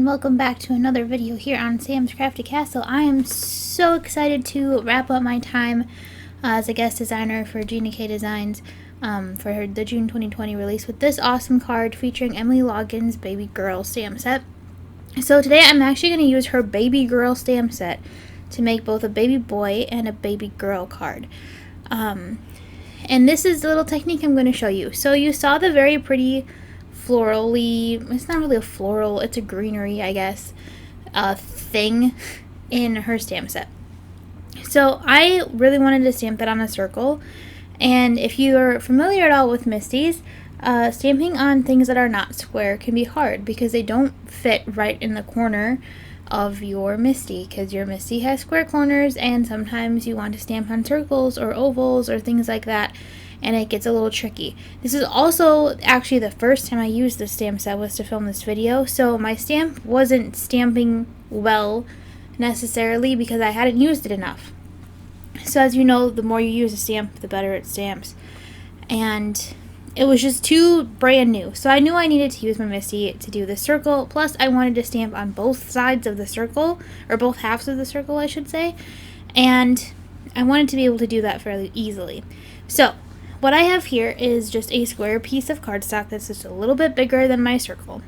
and welcome back to another video here on Sam's Crafty Castle. I am so excited to wrap up my time as a guest designer for Gina K Designs for the June 2020 release with this awesome card featuring Emily Loggins' Baby Girl stamp set. So today I'm actually going to use her Baby Girl stamp set to make both a baby boy and a baby girl card. And this is the little technique I'm going to show you. So you saw the very pretty florally, it's not really a floral, it's a greenery, I guess, thing in her stamp set. So I really wanted to stamp that on a circle, and if you're familiar at all with MISTIs, stamping on things that are not square can be hard because they don't fit right in the corner of your MISTI, because your MISTI has square corners and sometimes you want to stamp on circles or ovals or things like that, and it gets a little tricky. This is also actually the first time I used this stamp set was to film this video, so my stamp wasn't stamping well necessarily because I hadn't used it enough. So as you know, the more you use a stamp, the better it stamps. And it was just too brand new. So I knew I needed to use my MISTI to do the circle, plus I wanted to stamp on both sides of the circle, or both halves of the circle I should say, and I wanted to be able to do that fairly easily. So what I have here is just a square piece of cardstock that's just a little bit bigger than my circle,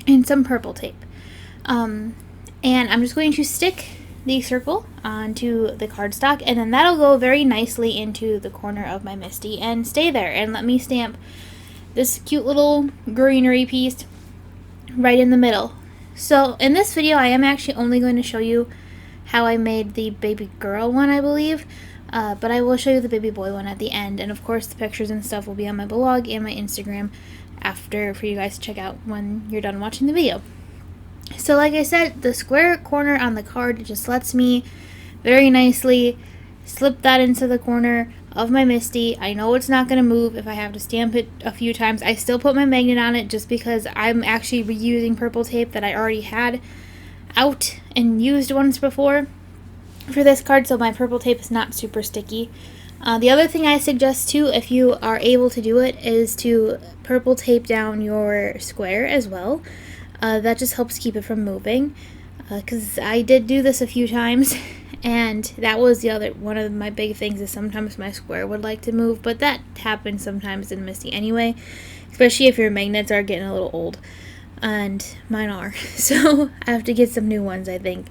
and some purple tape. And I'm just going to stick the circle onto the cardstock, and then that'll go very nicely into the corner of my MISTI and stay there and let me stamp this cute little greenery piece right in the middle. So in this video I am actually only going to show you how I made the baby girl one, I believe. But I will show you the baby boy one at the end, and of course the pictures and stuff will be on my blog and my Instagram after for you guys to check out when you're done watching the video. So like I said, the square corner on the card just lets me very nicely slip that into the corner of my MISTI. I know it's not going to move if I have to stamp it a few times. I still put my magnet on it just because I'm actually reusing purple tape that I already had out and used once before for this card, so my purple tape is not super sticky. The other thing I suggest too, if you are able to do it, is to purple tape down your square as well. That just helps keep it from moving, because I did do this a few times, and that was the other one of my big things, is sometimes my square would like to move, but that happens sometimes in MISTI anyway, especially if your magnets are getting a little old, and mine are, so I have to get some new ones, I think.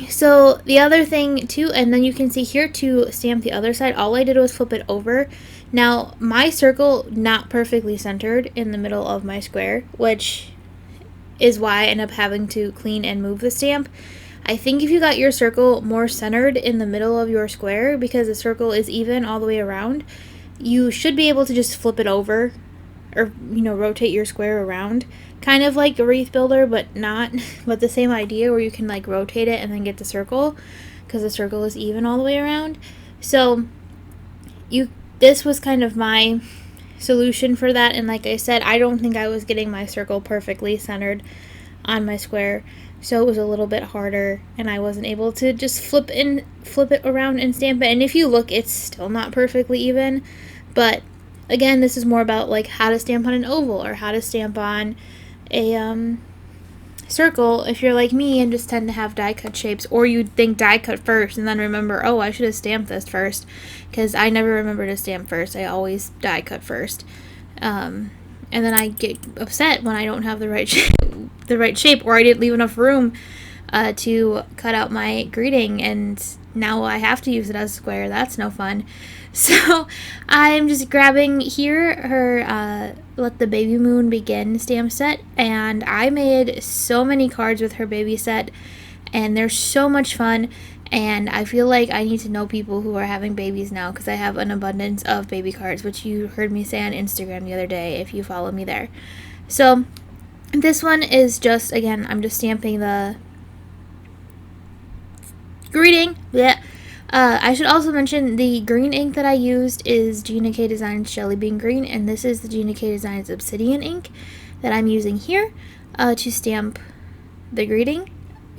So the other thing too, and then you can see here to stamp the other side, all I did was flip it over. Now my circle not perfectly centered in the middle of my square, which is why I end up having to clean and move the stamp. I think if you got your circle more centered in the middle of your square, because the circle is even all the way around, you should be able to just flip it over, or rotate your square around, kind of like a wreath builder, but not, but the same idea where you can like rotate it and then get the circle, because the circle is even all the way around. So this was kind of my solution for that, and like I said, I don't think I was getting my circle perfectly centered on my square, so it was a little bit harder, and I wasn't able to just flip it around and stamp it. And if you look, it's still not perfectly even, but again, this is more about like how to stamp on an oval or how to stamp on a circle if you're like me and just tend to have die cut shapes, or you think die cut first and then remember, oh, I should have stamped this first, because I never remember to stamp first. I always die cut first, and then I get upset when I don't have the right shape, or I didn't leave enough room to cut out my greeting, and now I have to use it as a square. That's no fun. So I'm just grabbing here her Let the Babymoon Begin stamp set, and I made so many cards with her baby set, and they're so much fun, and I feel like I need to know people who are having babies now, because I have an abundance of baby cards, which you heard me say on Instagram the other day if you follow me there. So this one is just, again, I'm just stamping the greeting. Yeah. I should also mention the green ink that I used is Gina K Designs Jelly Bean Green, and this is the Gina K Designs Obsidian ink that I'm using here to stamp the greeting.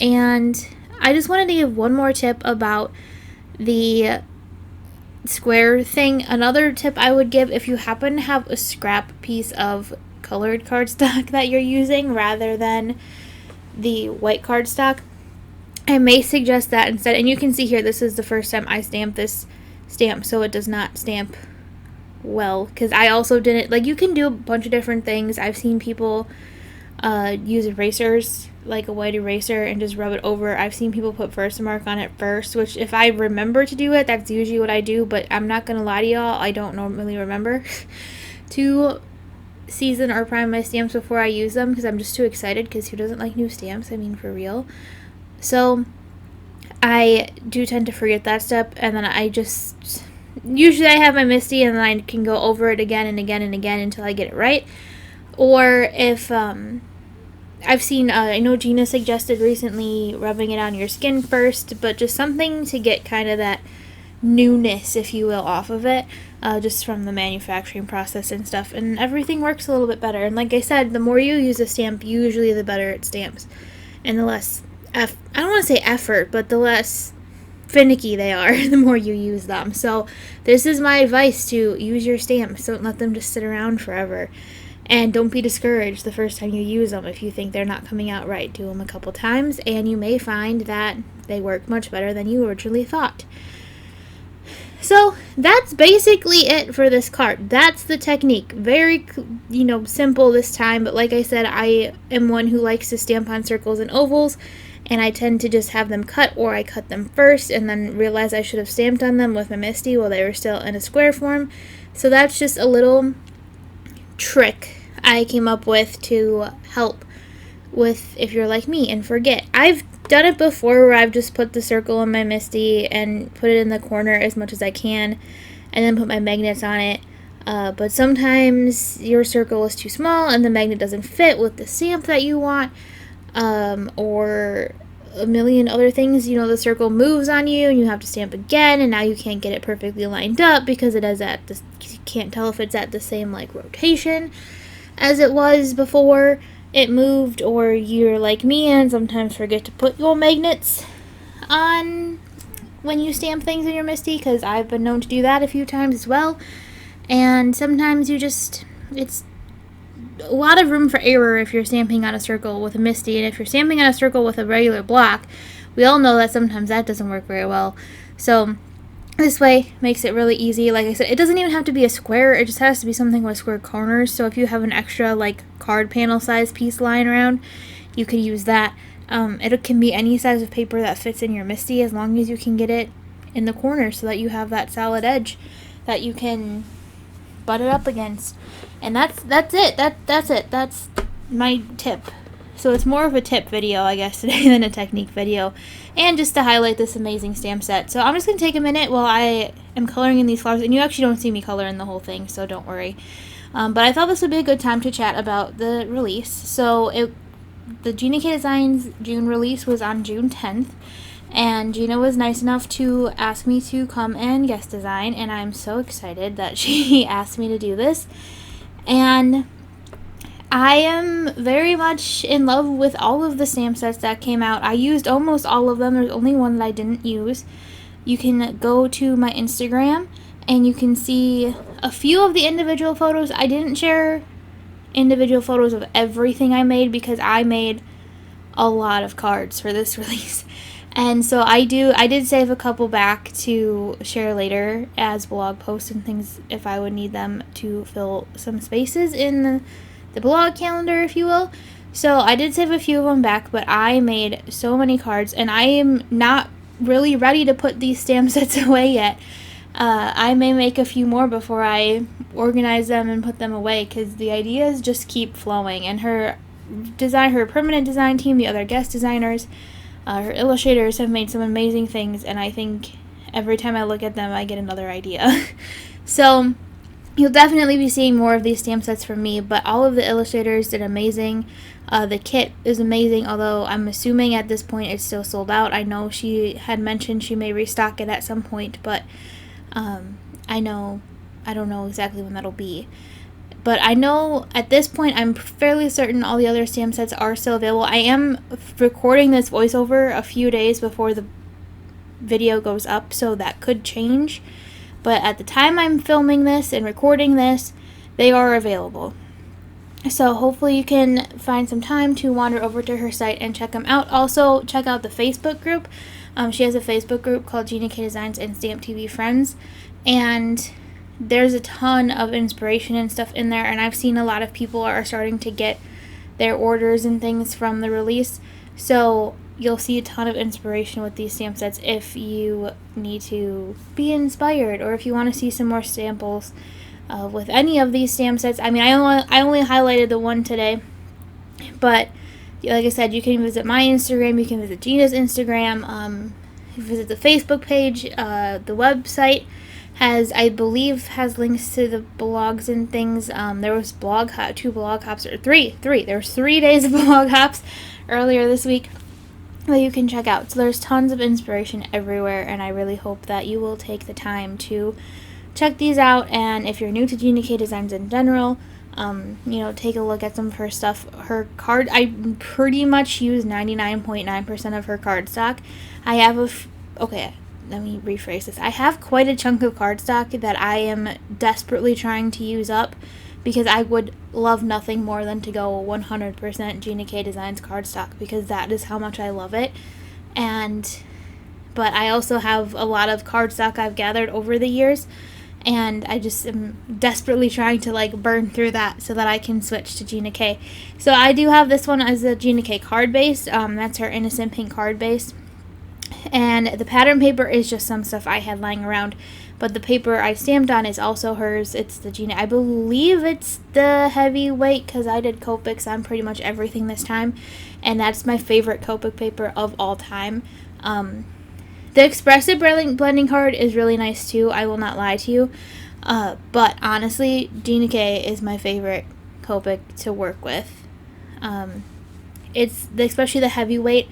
And I just wanted to give one more tip about the square thing. Another tip I would give, if you happen to have a scrap piece of colored cardstock that you're using rather than the white cardstock, I may suggest that instead. And you can see here, this is the first time I stamped this stamp, so it does not stamp well, because I also didn't, like, you can do a bunch of different things. I've seen people use erasers, like a white eraser, and just rub it over. I've seen people put Versamark on it first, which if I remember to do it, that's usually what I do, but I'm not gonna lie to y'all, I don't normally remember to season or prime my stamps before I use them, because I'm just too excited, because who doesn't like new stamps? I mean, for real. So I do tend to forget that step, and then I just usually I have my MISTI, and then I can go over it again and again and again until I get it right. Or if I've seen, I know Gina suggested recently rubbing it on your skin first, but just something to get kind of that newness, if you will, off of it, just from the manufacturing process and stuff, and everything works a little bit better. And like I said, the more you use a stamp, usually the better it stamps, and the less I don't want to say effort, but the less finicky they are, the more you use them. So this is my advice: to use your stamps. Don't let them just sit around forever, and don't be discouraged the first time you use them. If you think they're not coming out right, do them a couple times, and you may find that they work much better than you originally thought. So that's basically it for this card. That's the technique. Very, simple this time, but like I said, I am one who likes to stamp on circles and ovals, and I tend to just have them cut, or I cut them first and then realize I should have stamped on them with my MISTI while they were still in a square form. So that's just a little trick I came up with to help with if you're like me and forget. I've done it before where I've just put the circle in my MISTI and put it in the corner as much as I can, and then put my magnets on it. But sometimes your circle is too small and the magnet doesn't fit with the stamp that you want, or a million other things. The circle moves on you and you have to stamp again, and now you can't get it perfectly lined up because it is at this, you can't tell if it's at the same rotation as it was before it moved. Or you're like me and sometimes forget to put your magnets on when you stamp things in your MISTI, because I've been known to do that a few times as well. And sometimes it's a lot of room for error if you're stamping on a circle with a MISTI, and if you're stamping on a circle with a regular block, we all know that sometimes that doesn't work very well. So this way makes it really easy. Like I said, it doesn't even have to be a square, it just has to be something with square corners. So if you have an extra card panel size piece lying around, you could use that. It can be any size of paper that fits in your MISTI, as long as you can get it in the corner so that you have that solid edge that you can butt it up against. And that's it. That's it. That's my tip. So it's more of a tip video, I guess, today than a technique video, and just to highlight this amazing stamp set. So I'm just going to take a minute while I am coloring in these flowers, and you actually don't see me color in the whole thing, so don't worry. But I thought this would be a good time to chat about the release. So the Gina K Designs June release was on June 10th, and Gina was nice enough to ask me to come and guest design, and I'm so excited that she asked me to do this. And I am very much in love with all of the stamp sets that came out. I used almost all of them. There's only one that I didn't use. You can go to my Instagram and you can see a few of the individual photos. I didn't share individual photos of everything I made because I made a lot of cards for this release. And so I did save a couple back to share later as blog posts and things if I would need them to fill some spaces in the blog calendar, if you will. So I did save a few of them back, but I made so many cards, and I am not really ready to put these stamp sets away yet. I may make a few more before I organize them and put them away, because the ideas just keep flowing. And her permanent design team, the other guest designers, her illustrators have made some amazing things, and I think every time I look at them, I get another idea. So you'll definitely be seeing more of these stamp sets from me, but all of the illustrators did amazing. The kit is amazing, although I'm assuming at this point it's still sold out. I know she had mentioned she may restock it at some point, but I don't know exactly when that'll be. But I know at this point I'm fairly certain all the other stamp sets are still available. I am recording this voiceover a few days before the video goes up, so that could change. But at the time I'm filming this and recording this, they are available. So hopefully you can find some time to wander over to her site and check them out. Also, check out the Facebook group. She has a Facebook group called Gina K Designs and Stamp TV Friends. And there's a ton of inspiration and stuff in there. And I've seen a lot of people are starting to get their orders and things from the release. So you'll see a ton of inspiration with these stamp sets if you need to be inspired or if you want to see some more samples with any of these stamp sets. I mean, I only highlighted the one today, but like I said, you can visit my Instagram, you can visit Gina's Instagram, visit the Facebook page, the website I believe has links to the blogs and things. There was two blog hops, or three. There was 3 days of blog hops earlier this week that you can check out. So there's tons of inspiration everywhere, and I really hope that you will take the time to check these out. And if you're new to Gina K Designs in general, take a look at some of her stuff. Her card, I pretty much use 99.9% of her cardstock. I have okay, let me rephrase this. I have quite a chunk of cardstock that I am desperately trying to use up because I would love nothing more than to go 100% Gina K Designs cardstock because that is how much I love it. But I also have a lot of cardstock I've gathered over the years, and I just am desperately trying to burn through that so that I can switch to Gina K. So I do have this one as a Gina K card base. That's her Innocent Pink card base. And the pattern paper is just some stuff I had lying around. But the paper I stamped on is also hers. It's the Gina. I believe it's the heavyweight because I did Copics on pretty much everything this time. And that's my favorite Copic paper of all time. The expressive blending card is really nice too. I will not lie to you. But honestly, Gina K is my favorite Copic to work with. Especially the heavyweight.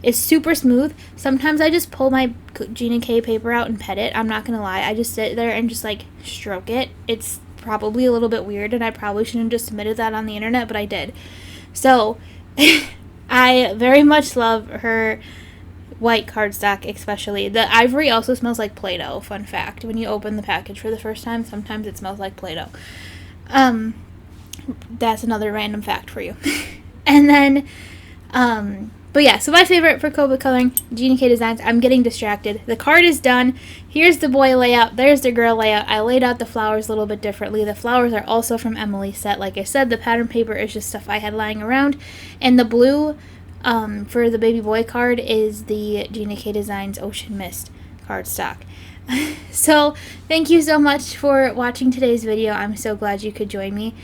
It's super smooth. Sometimes I just pull my Gina K paper out and pet it. I'm not going to lie. I just sit there and just stroke it. It's probably a little bit weird and I probably shouldn't have just submitted that on the internet, but I did. So I very much love her white cardstock especially. The ivory also smells like Play-Doh, fun fact. When you open the package for the first time, sometimes it smells like Play-Doh. That's another random fact for you. And then, but yeah, so my favorite for Copic coloring, Gina K Designs. I'm getting distracted. The card is done. Here's the boy layout. There's the girl layout. I laid out the flowers a little bit differently. The flowers are also from Emily's set. Like I said, the pattern paper is just stuff I had lying around. And the blue for the baby boy card is the Gina K Designs Ocean Mist cardstock. So thank you so much for watching today's video. I'm so glad you could join me.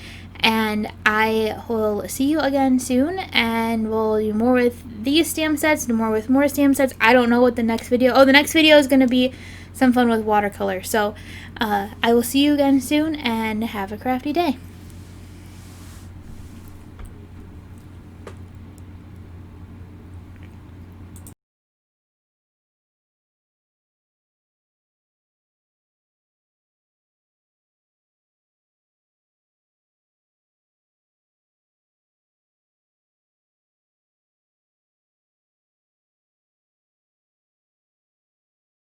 And I will see you again soon, and we'll do more with these stamp sets, do more with more stamp sets. I don't know what the next video... Oh, the next video is going to be some fun with watercolor. So I will see you again soon, and have a crafty day.